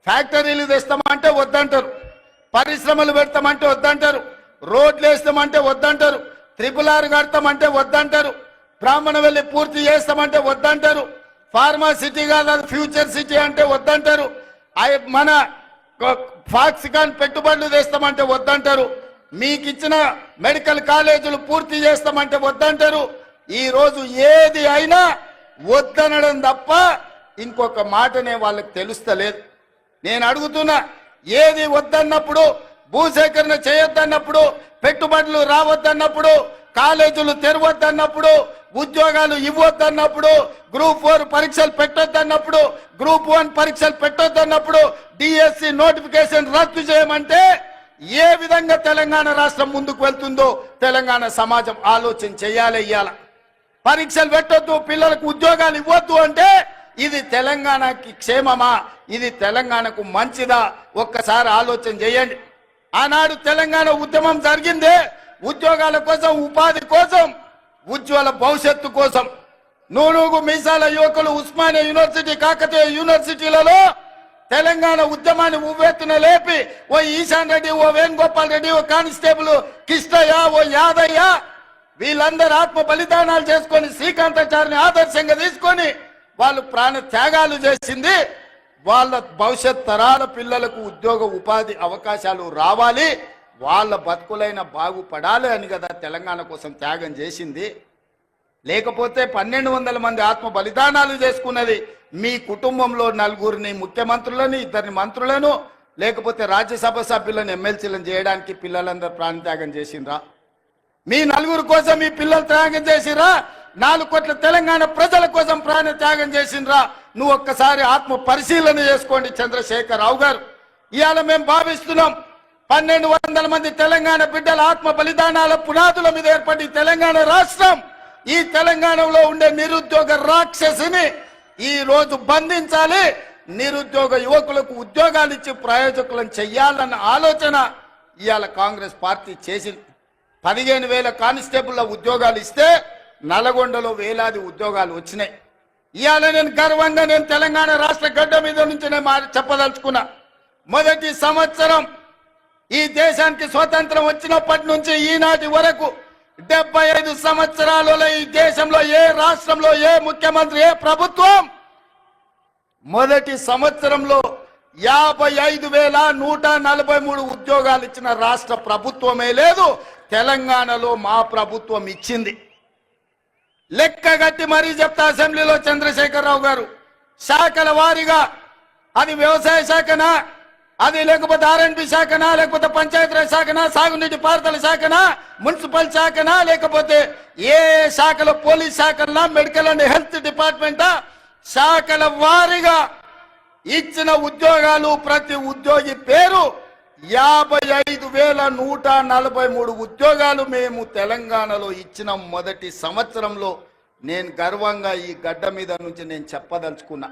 ఫ్యాక్టరీలు తెస్తామంటే వద్దంటారు, పరిశ్రమలు పెడతామంటే వద్దంటారు, రోడ్లు వేస్తామంటే వద్దంటారు, RRR కడతామంటే వద్దంటారు, బ్రాహ్మణ వెళ్ళి పూర్తి చేస్తామంటే వద్దంటారు, ఫార్మా సిటీ కాదు ఫ్యూచర్ సిటీ అంటే వద్దంటారు, మన ఫాక్సికాన్ పెట్టుబడులు తెస్తామంటే వద్దంటారు, మీకు ఇచ్చిన మెడికల్ కాలేజీలు పూర్తి చేస్తామంటే వద్దంటారు. ఈ రోజు ఏది అయినా వద్దనడం తప్ప ఇంకొక మాటనే వాళ్ళకి తెలుస్తలేదు. నేను అడుగుతున్నా, ఏది వద్దన్నప్పుడు, భూసేకరణ చేయొద్దన్నప్పుడు, పెట్టుబడులు రావద్దన్నప్పుడు, కాలేజీలు తెరవద్దన్నప్పుడు, ఉద్యోగాలు ఇవ్వద్దన్నప్పుడు, గ్రూప్ 4 పరీక్షలు పెట్టొద్దన్నప్పుడు, గ్రూప్ 1 పరీక్షలు పెట్టొద్దన్నప్పుడు, డిఎస్సి నోటిఫికేషన్ రద్దు చేయమంటే ఏ విధంగా తెలంగాణ రాష్ట్రం ముందుకు వెళ్తుందో తెలంగాణ సమాజం ఆలోచన చేయాలి. ఇయ్యాల పరీక్షలు పెట్టొద్దు, పిల్లలకు ఉద్యోగాలు ఇవ్వద్దు అంటే ఇది తెలంగాణకి క్షేమమా, ఇది తెలంగాణకు మంచిదా? ఒక్కసారి ఆలోచన చేయండి. ఆనాడు తెలంగాణ ఉద్యమం జరిగిందే ఉద్యోగాల కోసం, ఉపాధి కోసం, ఉజ్వల భవిష్యత్తు కోసం. నూనూగు మీసాల యువకులు ఉస్మానియా యూనివర్సిటీ, కాకతీయ యూనివర్సిటీలలో తెలంగాణ ఉద్యమాన్ని ఉవ్వెత్తున లేపి ఓ ఈశాన్ రెడ్డి, ఓ వేణుగోపాల్ రెడ్డి, ఓ కానిస్టేబుల్ కిష్టయ్య, ఓ యాదయ్య వీళ్ళందరూ ఆత్మ బలిదానాలు చేసుకొని శ్రీకాంతాచారిని ఆదర్శంగా తీసుకొని వాళ్ళు ప్రాణ త్యాగాలు చేసింది వాళ్ళ భవిష్యత్ తరాల పిల్లలకు ఉద్యోగ ఉపాధి అవకాశాలు రావాలి, వాళ్ళ బతుకులైన బాగుపడాలి అని కదా తెలంగాణ కోసం త్యాగం చేసింది. లేకపోతే 1200 మంది ఆత్మ బలిదానాలు చేసుకున్నది మీ కుటుంబంలో 4 ముఖ్యమంత్రులని, 2 మంత్రులను, లేకపోతే రాజ్యసభ సభ్యులను, ఎమ్మెల్సీలను చేయడానికి పిల్లలందరూ ప్రాణత్యాగం చేసిండ్రా? మీ 4 కోసం మీ పిల్లలు త్యాగం చేసిరా? 4 కోట్ల తెలంగాణ ప్రజల కోసం ప్రాణ త్యాగం చేసిండ్రా? నువ్వు ఒక్కసారి ఆత్మ పరిశీలన చేసుకోండి చంద్రశేఖరరావు గారు. ఇవాళ మేము భావిస్తున్నాం 1200 మంది తెలంగాణ బిడ్డల ఆత్మ బలిదానాల పునాదుల మీద ఏర్పడి తెలంగాణ రాష్ట్రం, ఈ తెలంగాణలో ఉండే నిరుద్యోగ రాక్షసిని ఈ రోజు బంధించాలి, నిరుద్యోగ యువకులకు ఉద్యోగాలు ఇచ్చి ప్రయోజకులను చెయ్యాలన్న ఆలోచన ఇవాళ కాంగ్రెస్ పార్టీ చేసింది. 15,000 కానిస్టేబుల్ల ఉద్యోగాలు ఇస్తే నల్గొండలో వేలాది ఉద్యోగాలు వచ్చినాయి. ఇవాళ నేను గర్వంగా నేను తెలంగాణ రాష్ట్ర గడ్డ మీద నుంచి నేను చెప్పదలుచుకున్నా, మొదటి సంవత్సరం ఈ దేశానికి స్వతంత్రం వచ్చినప్పటి నుంచి ఈనాటి వరకు 75 సంవత్సరాలలో ఈ దేశంలో ఏ రాష్ట్రంలో ఏ ముఖ్యమంత్రి, ఏ ప్రభుత్వం మొదటి సంవత్సరంలో 55,143 ఉద్యోగాలు ఇచ్చిన రాష్ట్ర ప్రభుత్వమే లేదు. తెలంగాణలో మా ప్రభుత్వం ఇచ్చింది. లెక్క గట్టి మరీ చెప్తా అసెంబ్లీలో చంద్రశేఖరరావు గారు, శాఖల వారీగా అది వ్యవసాయ శాఖనా, అది లేకపోతే R&B శాఖనా, లేకపోతే పంచాయతీరాజ్ శాఖనా, సాగునీటి పారుదల శాఖనా, మున్సిపల్ శాఖనా, లేకపోతే ఏ శాఖలో, పోలీస్ శాఖనా, మెడికల్ అండ్ హెల్త్ డిపార్ట్మెంటా, శాఖల వారీగా ఇచ్చిన ఉద్యోగాలు ప్రతి ఉద్యోగి పేరు 55,143 ఉద్యోగాలు మేము తెలంగాణలో ఇచ్చిన మొదటి సంవత్సరంలో నేను గర్వంగా ఈ గడ్డ మీద నుంచి నేను చెప్పదలుచుకున్నా.